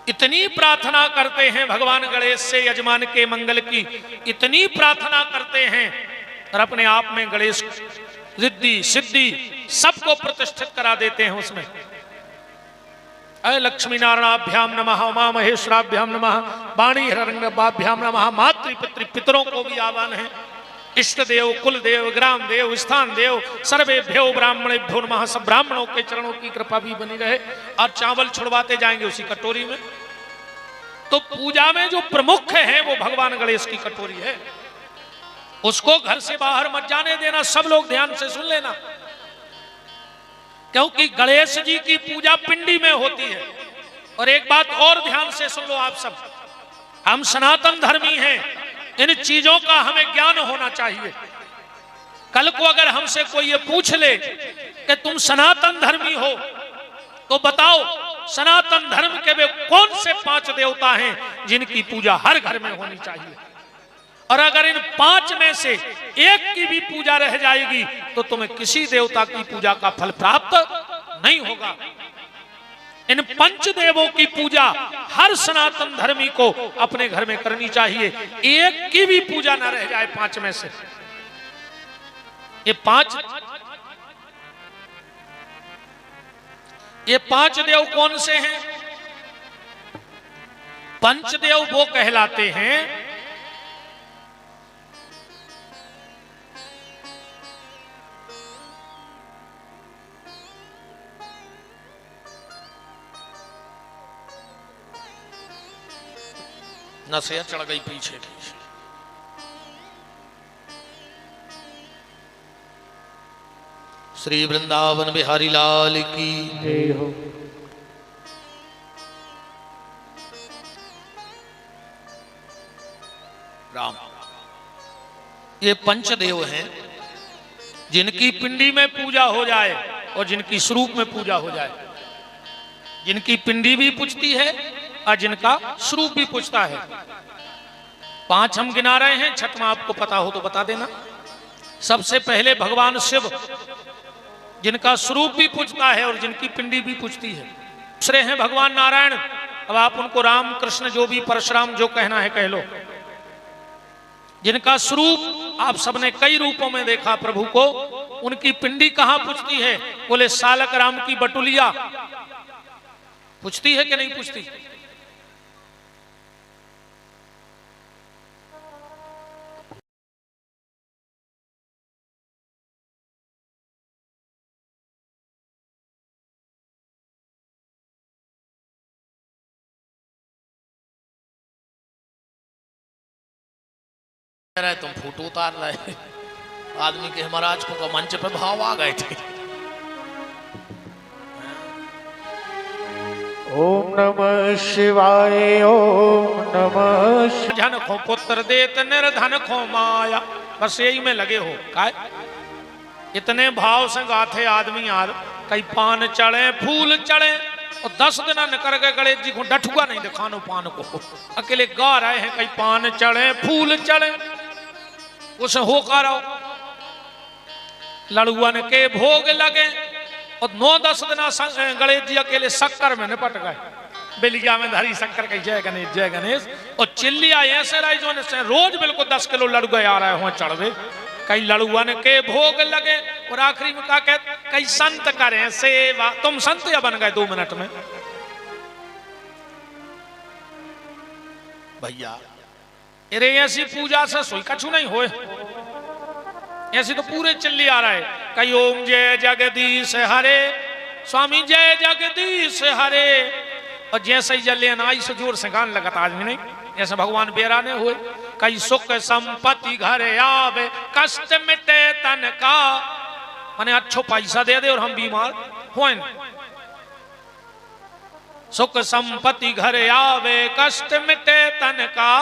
इतनी प्रार्थना करते हैं भगवान गणेश से यजमान के मंगल की, इतनी प्रार्थना करते हैं, और अपने आप में गणेश रिद्धि सिद्धि सबको प्रतिष्ठित करा देते हैं उसमें। अय लक्ष्मी नारायणाभ्याम नमः, उमा महेश्वराभ्याम नमः, वाणी हिरण्यगर्भाभ्याम नमः। मातृ पितृ पितरों को भी आह्वान है, इष्ट देव, कुल देव, ग्राम देव, स्थान देव, सर्वेभ्यो ब्राह्मणेभ्यो नमः। सब ब्राह्मणों के चरणों की कृपा भी बनी रहे। और चावल छुड़वाते जाएंगे उसी कटोरी में। तो पूजा में जो प्रमुख है वो भगवान गणेश की कटोरी है, उसको घर से बाहर मत जाने देना। सब लोग ध्यान से सुन लेना, क्योंकि गणेश जी की पूजा पिंडी में होती है। और एक बात और ध्यान से सुन लो आप सब, हम सनातन धर्मी हैं, इन चीजों का हमें ज्ञान होना चाहिए। कल को अगर हमसे कोई ये पूछ ले कि तुम सनातन धर्मी हो तो बताओ सनातन धर्म के वे कौन से 5 देवता हैं जिनकी पूजा हर घर में होनी चाहिए, और अगर इन 5 में से एक की भी पूजा रह जाएगी तो तुम्हें किसी देवता की पूजा का फल प्राप्त नहीं होगा। इन 5 देवों की पूजा हर सनातन धर्मी को अपने घर में करनी चाहिए, एक की भी पूजा ना रह जाए 5 में से। ये 5 देव कौन से हैं? पंचदेव वो कहलाते हैं नसिया चढ़ गई पीछे। श्री वृंदावन बिहारी लाल की जय हो। राम, ये पंचदेव हैं जिनकी पिंडी में पूजा हो जाए और जिनकी स्वरूप में पूजा हो जाए। जिनकी पिंडी भी पूजती है और जिनका स्वरूप भी पूछता है। 5 हम गिना रहे हैं, 6वां आपको पता हो तो बता देना। सबसे पहले भगवान शिव, जिनका स्वरूप भी पूछता है और जिनकी पिंडी भी पूछती है। दूसरे हैं भगवान नारायण, अब आप उनको राम कृष्ण जो भी परशुराम जो कहना है कह लो। जिनका स्वरूप आप सबने कई रूपों में देखा प्रभु को, उनकी पिंडी कहां पूछती है? बोले सालक राम की बटुलिया पूछती है कि नहीं पूछती? रहे तुम फोटो उतार रहे आदमी के महाराज को मंच पे भाव आ गए थे। ओम नमः शिवाय ओम नमः। धन खो पुत्र देत निर्धन खो माया, बस यही में लगे हो। काय इतने भाव से गाथे आदमी यार, कई पान चढ़े फूल चढ़े और 10 दिन निकर गए गणेश जी को डठुआ नहीं दिखानो पान को, अकेले गा रहे हैं कई पान चढ़े फूल चढ़े। उसे होकर आओ लड़ुअन के भोग लगे और 9-10 दिन गणेश जी अकेले शक्कर में निपट गए, बेलिया में धरी शक्कर कही जय गणेश। और चिल्लिया ऐसे रही जो रोज बिल्कुल 10 किलो लड़ुए आ रहे हो चढ़वे, कई लड़ुअन के भोग लगे। और आखिरी में क्या कहते, कई संत करें सेवा। तुम संत या बन गए 2 मिनट में भैया। अरे ऐसी पूजा से सोई कछु नहीं होए, ऐसी तो पूरे चिल्ली आ रहा है। कई ओम जय जगदीश हरे, स्वामी जय जगदीश हरे। और जैसे ही जल्ले आई से जोर से गान लगता आदमी नहीं, जैसे भगवान बेराने हुए। कई सुख संपत्ति घर आवे, कष्ट मिटे तन का। माने अच्छो पैसा दे दे और हम बीमार होए। सुख संपत्ति घर आवे, कष्ट मिटे तन का।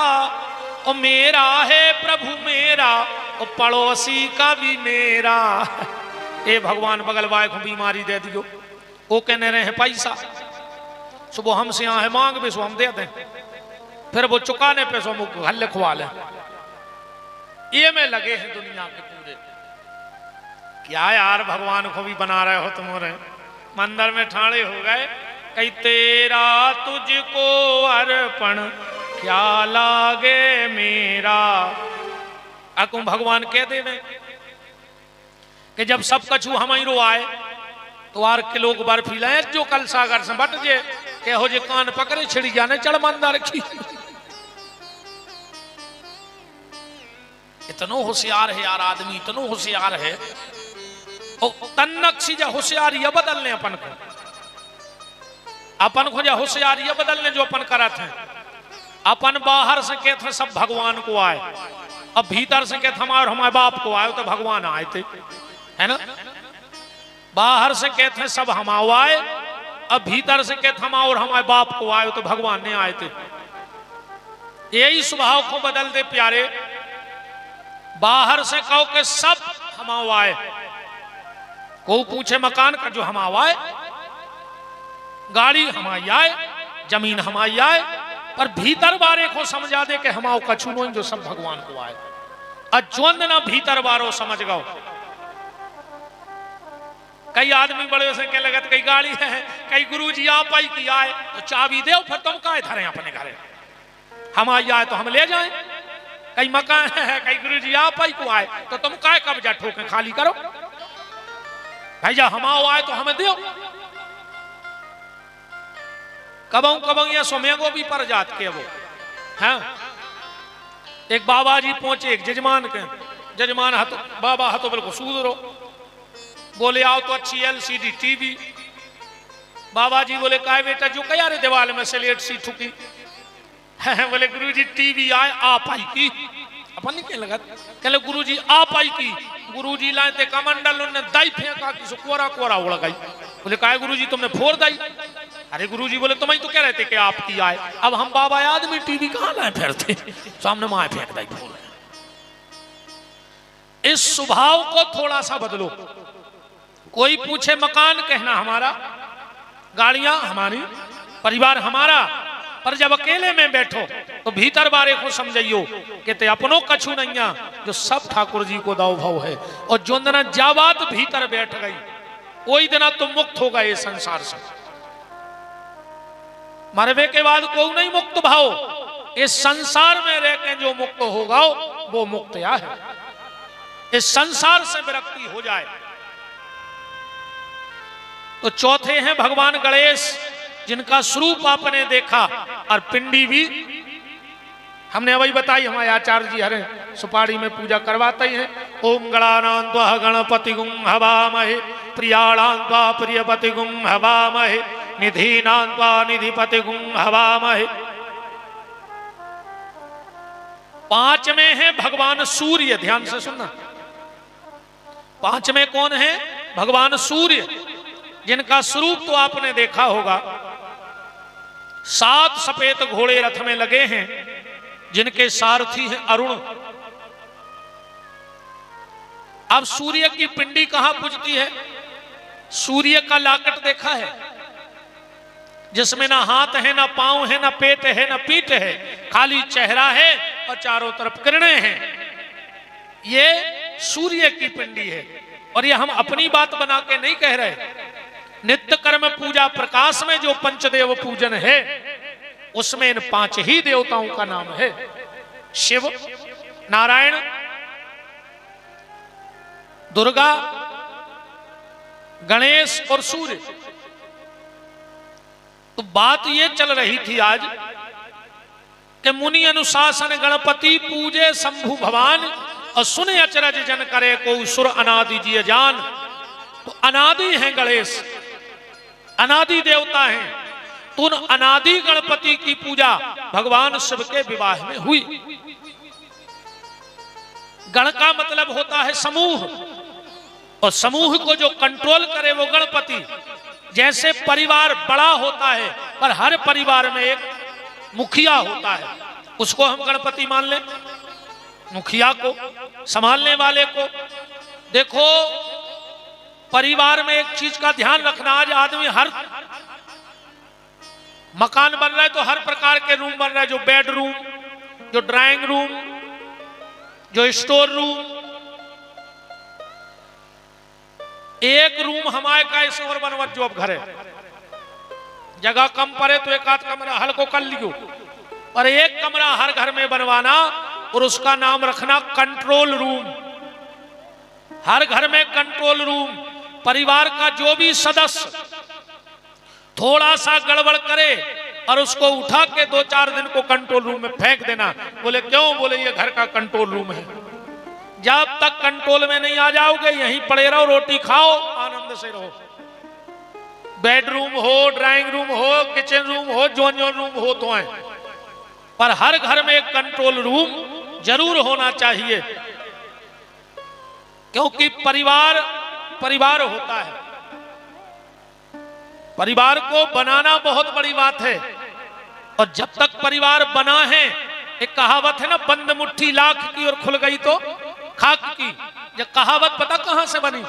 ओ मेरा है प्रभु मेरा, ओ पड़ोसी का भी मेरा। ए भगवान बगल वाले को बीमारी दे दियो, वो कहने रहे हैं पैसा। सुबह हमसे यहाँ है मांग भी सो हम दे दें, फिर वो चुकाने पे सो मुख घर लिखवा ले। ये में लगे हैं दुनिया के पूरे। क्या यार भगवान को भी बना रहे हो तुम्हारे मंदिर में ठाणे हो गए। कई तेरा तुझको अर्पण क्या लागे मेरा। अकुम भगवान कह दे कि जब सब कछु हमारी आए तो आर के लोग बर्फी लाए जो कल सागर से बट जे के हो जे कान पकड़े छिड़ी जाने चढ़ मंदार की। इतनो होशियार है यार आदमी, इतनो होशियार है। और तन्नक्सी जा होशियार ये बदलने अपन को जा होशियार ये बदलने जो अपन करत हैं। अपन बाहर से कहते हैं सब भगवान को आए, अब भीतर से कहते हमारे बाप को आए तो भगवान आए थे, है ना। बाहर से कहते हैं सब हम आए, अब भीतर से कहते हम और हमारे बाप को आए तो भगवान ने आए थे। यही स्वभाव को बदल दे प्यारे। बाहर से कहो कि सब हम आए, को पूछे मकान का जो हम आए, गाड़ी हमारी आए, जमीन हमारी आए, पर भीतर बारे को समझा दे कि हमाओ कछु नहीं जो सब भगवान को आए। अज्वंद ना भीतर बारो समझ गो। कई आदमी बड़े से कह लगे कई गाड़ी है, कई गुरुजी आप आई की आए तो चाबी दे, फिर तुम काहे धरे अपने घरे, हम आई आए तो हम ले जाएं। कई मकान है, कई गुरुजी आप आई को आए तो तुम काहे कब्जा ठोके खाली करो। भैया हमाओ आए तो हमें दो। कबों ये सोमेगो भी पर जात के वो हैं। एक बाबा जी पहुंचे एक जजमान के, जजमान हतो बाबा हतो बिल्कुल सुधरो, बोले आओ तो अच्छी LCD टीवी। बाबा जी बोले काय बेटा जो कया रे दीवार में स्लेट सी ठुकी है। बोले गुरुजी टीवी आए आप आई की। अपन नहीं कह लगा, कहले गुरुजी आप आई की। गुरुजी लाए थे कमंडल उन्होंने दाई फेंका कि कोरा कोरा उड़ गई। बोले काय गुरुजी तुमने फोड़ दाई। अरे गुरुजी बोले तुम ही तो कह रहे थे कि आपकी आए, अब हम बाबा आदमी टीवी कहां लाए फिरते, सामने माए फेंक दाई फोड़। इस स्वभाव को थोड़ा सा बदलो। कोई पूछे मकान कहना हमारा, गाड़ियां हमारी, परिवार हमारा, पर जब अकेले में बैठो तो भीतर बारे को समझियो कि ते अपनो कछु नहीं जो सब ठाकुर जी को दाव भाव है। और जो दिन जाबात भीतर बैठ गई वही दिन तुम मुक्त हो गए संसार से। मरवे के बाद कोई नहीं मुक्त भाव। इस संसार में रह के जो मुक्त होगा वो मुक्त या है। इस संसार से विरक्ति हो जाए। तो चौथे हैं भगवान गणेश, जिनका स्वरूप आपने देखा। और पिंडी भी हमने वही बताई, हमारे आचार्य जी हरे सुपारी में पूजा करवाते हैं। ओम गणानां त्वा गणपति गुं हवामहे, प्रियाणां त्वा प्रियपति गुं हवामहे, निधीनां त्वा निधिपति गुं हवामहे। पांचवें हैं भगवान सूर्य, ध्यान से सुनना। पांचवें कौन है? भगवान सूर्य, जिनका स्वरूप तो आपने देखा होगा। 7 सफेद घोड़े रथ में लगे हैं, जिनके सारथी हैं अरुण। अब सूर्य की पिंडी कहां पूजती है? सूर्य का लाकट देखा है, जिसमें ना हाथ है, ना पांव है, ना पेट है, ना पीठ है, खाली चेहरा है और चारों तरफ किरणें हैं। ये सूर्य की पिंडी है। और ये हम अपनी बात बना के नहीं कह रहे। नित्य कर्म पूजा प्रकाश में जो पंचदेव पूजन है, उसमें इन 5 ही देवताओं का नाम है, शिव, नारायण, दुर्गा, गणेश और सूर्य। तो बात ये चल रही थी आज कि मुनि अनुशासन गणपति पूजे शंभु भवान, और सुने अचरज जन करे को सुर अनादि जिय जान। तो अनादि हैं गणेश, अनादि देवता हैं। तो उन अनादि गणपति की पूजा भगवान शिव के विवाह में हुई। गण का मतलब होता है समूह, और समूह को जो कंट्रोल करे वो गणपति। जैसे परिवार बड़ा होता है, पर हर परिवार में एक मुखिया होता है, उसको हम गणपति मान लें, मुखिया को, संभालने वाले को। देखो, परिवार में एक चीज का ध्यान रखना, आज आदमी हर मकान बन रहा है तो हर प्रकार के रूम बन रहा है, जो बेडरूम, जो ड्राइंग रूम, जो स्टोर रूम। एक रूम हमारे का ऐसे और बनवत जो अब घर है, जगह कम पड़े तो एक आध कमरा हल्को कर लियो, और एक कमरा हर घर में बनवाना और उसका नाम रखना कंट्रोल रूम। हर घर में कंट्रोल रूम। परिवार का जो भी सदस्य थोड़ा सा गड़बड़ करे और उसको उठा के 2-4 दिन को कंट्रोल रूम में फेंक देना। बोले क्यों? बोले ये घर का कंट्रोल रूम है। जब तक कंट्रोल में नहीं आ जाओगे, यहीं पड़े रहो, रोटी खाओ, आनंद से रहो। बेडरूम हो, ड्राइंग रूम हो, किचन रूम हो, जोन जोन रूम हो तो है, पर हर घर में एक कंट्रोल रूम जरूर होना चाहिए। क्योंकि परिवार परिवार होता है। परिवार को बनाना बहुत बड़ी बात है, और जब तक परिवार बना है, एक कहावत है ना, बंद मुट्ठी लाख की और खुल गई तो खाक की। ये कहावत पता कहां से बनी?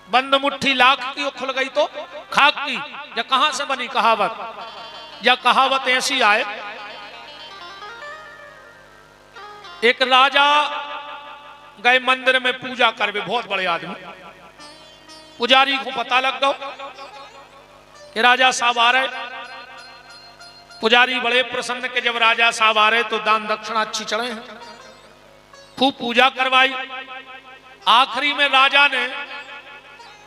बंद मुट्ठी लाख की और खुल गई तो खाक की। ये कहां से बनी कहावत? यह कहावत ऐसी आए, एक राजा गए मंदिर में पूजा करवे, बहुत बड़े आदमी। पुजारी को पता लग गया कि राजा साहब आ रहे। पुजारी बड़े प्रसन्न के जब राजा साहब आ रहे तो दान दक्षिणा अच्छी चढ़े हैं, खूब पूजा करवाई। आखिरी में राजा ने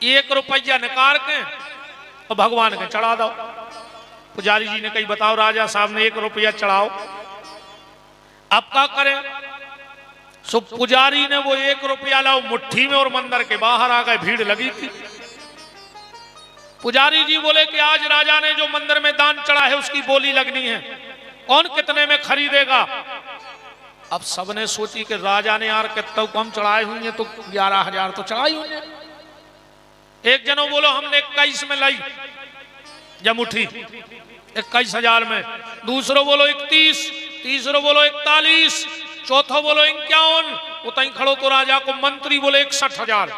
1 रुपया निकाल के और भगवान के चढ़ा दो। पुजारी जी ने कही बताओ राजा साहब ने 1 रुपया चढ़ाओ, अब क्या करें? सो पुजारी ने वो 1 रुपया लाओ मुट्ठी में और मंदिर के बाहर आ गए, भीड़ लगी थी। पुजारी जी बोले कि आज राजा ने जो मंदिर में दान चढ़ा है उसकी बोली लगनी है, कौन कितने में खरीदेगा? अब सबने सोची कि राजा ने यार कितना कम चढ़ाए हुए हैं, तो 11,000 तो चढ़ाई हुई है। एक जनों बोलो हमने 21 में लाई या मुट्ठी, 21,000 में। दूसरों बोलो 31, तीसरों बोलो 41, चौथो बोलो 51। उतई खड़ो तो राजा को मंत्री बोले 61,000।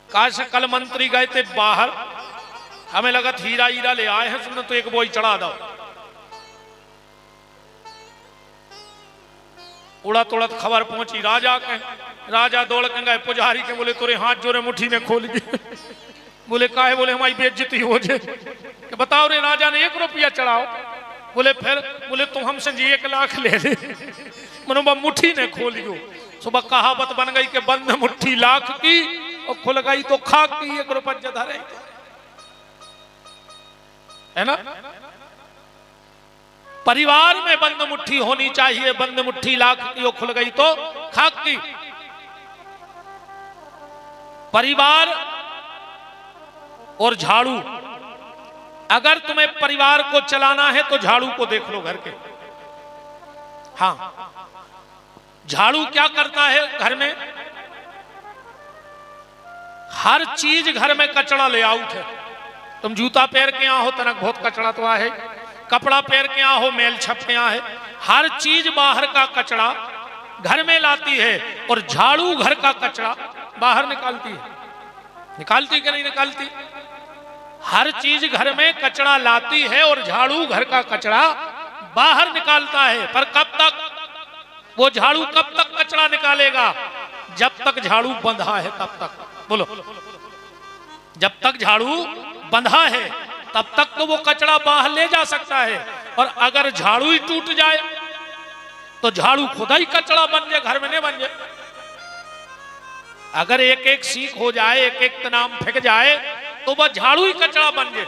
काश कल मंत्री गए थे बाहर, हमें लगा हीरा हीरा ले आए हैं, सुनने तो एक बोई चढ़ा दो। उड़त उड़त खबर पहुंची राजा के। राजा दौड़ के गए पुजारी के, बोले तोरे हाथ जोरे मुट्ठी ने खोल दिए। बोले काहे? बोले हमारी बेइज्जती हो जाए। कि बताओ रे राजा ने 1 रुपया चढ़ाओ। बोले फिर? बोले तुम हमसे जी 1 लाख ले ले। मनोबा मुट्ठी ने खोलियो। सुबह कहावत बन गई कि बंद मुट्ठी लाख की और खुल गई तो खाक की, 1 रुपया धरे, है ना? परिवार में बंद मुट्ठी होनी चाहिए, बंद मुट्ठी लाख की और खुल गई तो खाक की। परिवार और झाड़ू, अगर तुम्हें परिवार को चलाना है तो झाड़ू को देख लो घर के। हाँ, झाड़ू क्या करता है घर में? हर चीज घर में कचरा ले आउट है। तुम जूता पहन के यहाँ हो तनक बहुत कचरा तो है, कपड़ा पहन के यहाँ हो मेल छप के यहाँ है, हर चीज बाहर का कचरा घर में लाती है और झाड़ू घर का कचरा बाहर निकालती है। निकालती कि नहीं निकालती? हर चीज घर में कचरा लाती है और झाड़ू घर का कचरा बाहर निकालता है। पर कब तक? वो झाड़ू कब तक कचरा निकालेगा? जब तक झाड़ू बंधा है तब तक। बोलो, जब तक झाड़ू बंधा है तब तक तो वो कचरा बाहर ले जा सकता है। और अगर झाड़ू ही टूट जाए तो झाड़ू खुदा ही कचरा बन जाए, घर में नहीं बन जाए। अगर एक एक सीख हो जाए, एक एक तनाम फेंक जाए तो वह झाड़ू ही कचरा बन जाए।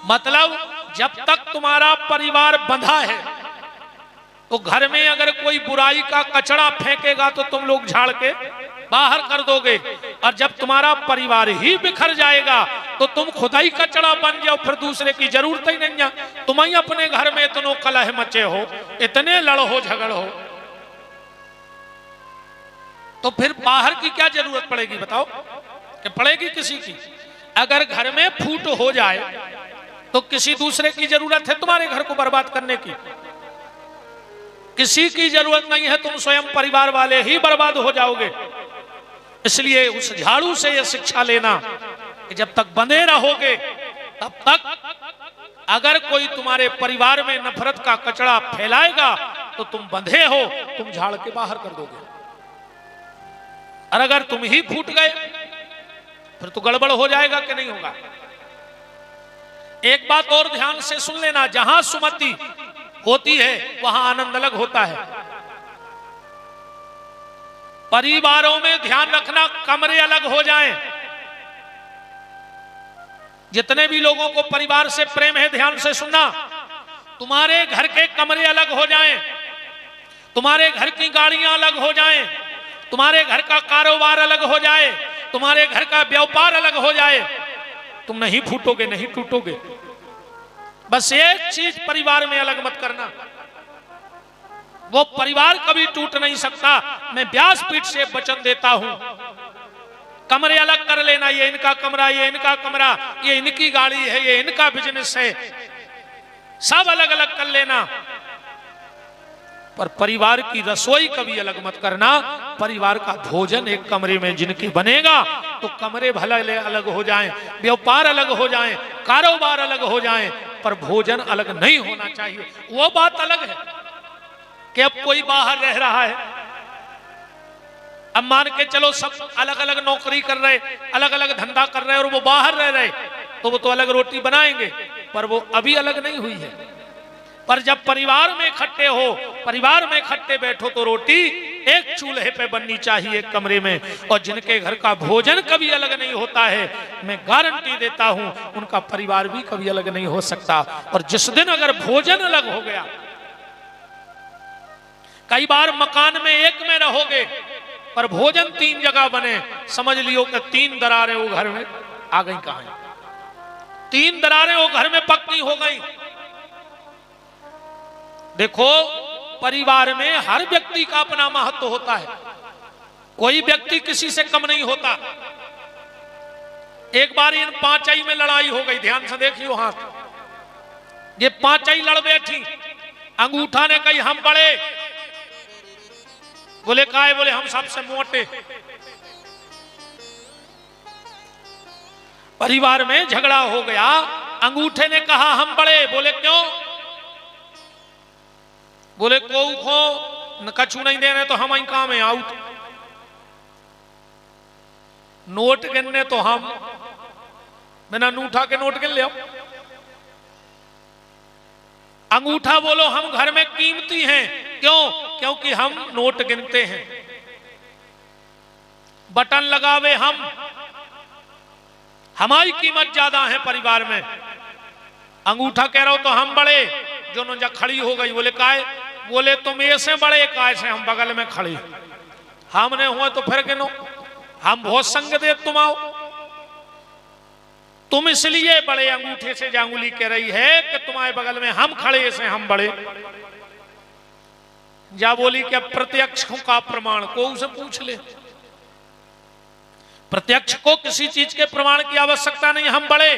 मतलब जब तक तुम्हारा परिवार बंधा है तो घर में अगर कोई बुराई का कचरा फेंकेगा तो तुम लोग झाड़ के बाहर कर दोगे, और जब तुम्हारा परिवार ही बिखर जाएगा तो तुम खुदा ही कचरा बन जाओ, फिर दूसरे की जरूरत ही नहीं है। तुम ही अपने घर में इतनो कलह मचे हो, इतने लड़ो झगड़ हो, तो फिर बाहर की क्या जरूरत पड़ेगी? बताओ कि पड़ेगी किसी की? अगर घर में फूट हो जाए तो किसी दूसरे की जरूरत है तुम्हारे घर को बर्बाद करने की? किसी की जरूरत नहीं है, तुम स्वयं परिवार वाले ही बर्बाद हो जाओगे। इसलिए उस झाड़ू से यह शिक्षा लेना कि जब तक बंधे रहोगे तब तक अगर कोई तुम्हारे परिवार में नफरत का कचरा फैलाएगा तो तुम बंधे हो, तुम झाड़ के बाहर कर दोगे। और अगर तुम ही फूट गए फिर तो गड़बड़ हो जाएगा कि नहीं होगा? एक बात और ध्यान से सुन लेना, जहां सुमति होती है वहां आनंद अलग होता है। परिवारों में ध्यान रखना, कमरे अलग हो जाएं। जितने भी लोगों को परिवार से प्रेम है ध्यान से सुनना, तुम्हारे घर के कमरे अलग हो जाएं, तुम्हारे घर की गाड़ियां अलग हो जाएं, तुम्हारे घर का कारोबार अलग हो जाए, तुम्हारे घर का व्यापार अलग हो जाए, तुम नहीं फूटोगे, नहीं टूटोगे। बस एक चीज परिवार में अलग मत करना, वो परिवार कभी टूट नहीं सकता। मैं व्यासपीठ से वचन देता हूं, कमरे अलग कर लेना, ये इनका कमरा, ये इनका कमरा, ये इनकी गाड़ी है, ये इनका बिजनेस है, सब अलग अलग कर लेना। पर परिवार की रसोई कभी अलग मत करना। परिवार का भोजन एक कमरे में जिनकी बनेगा तो कमरे भले अलग हो जाएं, व्यापार अलग हो जाएं, कारोबार अलग हो जाएं, पर भोजन अलग नहीं होना चाहिए। वो बात अलग है कि अब कोई बाहर रह रहा है, अब मान के चलो सब अलग अलग नौकरी कर रहे, अलग अलग धंधा कर रहे और वो बाहर रह रहे, तो वो तो अलग रोटी बनाएंगे, पर वो अभी अलग नहीं हुई है। पर जब परिवार में इकट्ठे हो, परिवार में इकट्ठे बैठो तो रोटी एक चूल्हे पे बननी चाहिए एक कमरे में। और जिनके घर का भोजन कभी अलग नहीं होता है, मैं गारंटी देता हूं उनका परिवार भी कभी अलग नहीं हो सकता। और जिस दिन अगर भोजन अलग हो गया, कई बार मकान में एक में रहोगे पर भोजन तीन जगह बने, समझ लियो कि तीन दरारें वो घर में आ गई। कहां है? तीन दरारें वो घर में पक्की हो गई। देखो, परिवार में हर व्यक्ति का अपना महत्व होता है, कोई व्यक्ति किसी से कम नहीं होता। एक बार इन पांचई में लड़ाई हो गई, ध्यान से देखियो हाथ, ये पांचई लड़ बैठी। अंगूठा ने कही हम बड़े, बोले काहे? बोले हम सबसे मोटे। परिवार में झगड़ा हो गया, अंगूठे ने कहा हम बड़े, बोले क्यों? बोले को कछु नहीं दे रहे तो हम ही काम है आउट, नोट गिनने तो हम बिना अंगूठा के नोट गिन ले। अंगूठा बोलो हम घर में कीमती हैं, क्यों? क्योंकि हम नोट गिनते हैं, बटन लगावे हम, हमारी कीमत ज्यादा है परिवार में। अंगूठा कह रहा हो तो हम बड़े, जो नोजा खड़ी हो गई, बोले काय? बोले तुम ऐसे बड़े, काय से? हम बगल में खड़ी, हमने हुआ तो फिर गिनो, हम बहुत संग दे तुम आओ, तुम इसलिए बड़े। अंगूठे से जांगुली कह रही है कि तुम्हारे बगल में हम खड़े से हम बड़े। जा बोली कि प्रत्यक्ष का प्रमाण को उसे पूछ ले। प्रत्यक्ष को किसी चीज के प्रमाण की आवश्यकता नहीं, हम बड़े।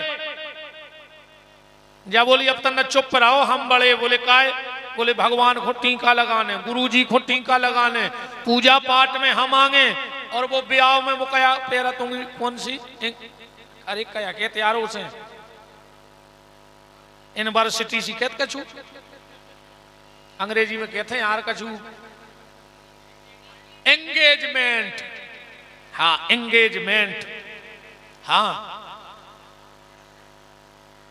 जा बोली अब तक चुप रहो, हम बड़े। बोले काय? बोले भगवान को टीका लगाने, गुरु जी को टीका लगाने, पूजा पाठ में हम आगे, और वो ब्याह में वो कया तेरा तुम कौन सी अरे कया कहते यार उसे यूनिवर्सिटी सी कहते कछू, अंग्रेजी में कहते हैं यार कछू, एंगेजमेंट। हाँ एंगेजमेंट, हाँ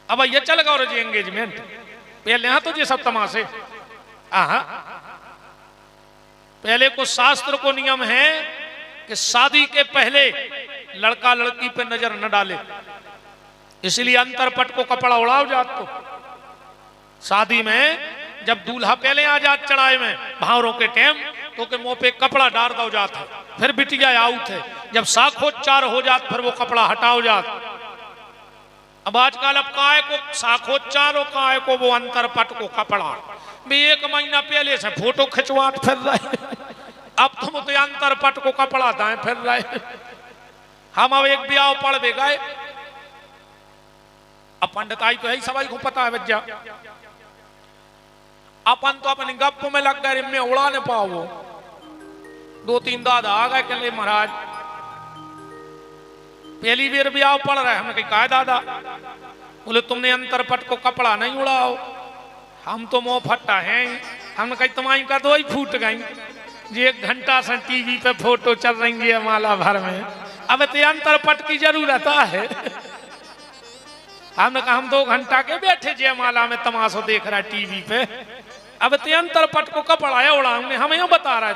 अब ये चल गया जी एंगेजमेंट। पहले हाँ तो ये सब तमाशे। पहले को शास्त्र को नियम है कि शादी के पहले लड़का लड़की पे नजर न डाले, इसलिए अंतरपट को कपड़ा उड़ाओ जात। तो शादी में जब दूल्हा पहले आ जात चढ़ाए में भावरों के टाइम, तो के मुंह पे कपड़ा डाल दो जात है, फिर बिटिया आउट है। जब साखोच्चार हो जात फिर वो कपड़ा हटाओ जात। अब आजकल अब काय को साखोच्चार हो, काय को वो अंतरपट को कपड़ा भी 1 महीना पहले से फोटो खिंचवाट फिर रहे। अब तुम तो अंतरपट को कपड़ा दाए फिर रहे। हम अब एक ब्याह पढ़ दे गए, अब पंडिताई तो है सबाई को पता है बच्चा, अपन तो अपनी गप में लग गए, में उड़ा नहीं पाओ। 2-3 दादा आ गए, कहले महाराज पहली बार ब्याह पढ़ रहे। हमने कहा दादा? बोले तुमने अंतरपट को कपड़ा नहीं उड़ाओ। हम तो मुंह फट्टा है। हमने कहा तुम्हारी का दो ही फूट गई जी, 1 घंटा से टीवी पे फोटो चल रही है माला भर में, अब तो अंतरपट की जरूरत है। हमने कहा हम 2 घंटा के बैठे जयमाला में तमाशा देख रहा है टीवी पे, अब तो अंतरपट को कपड़ा है उड़ा, हमें बता रहा है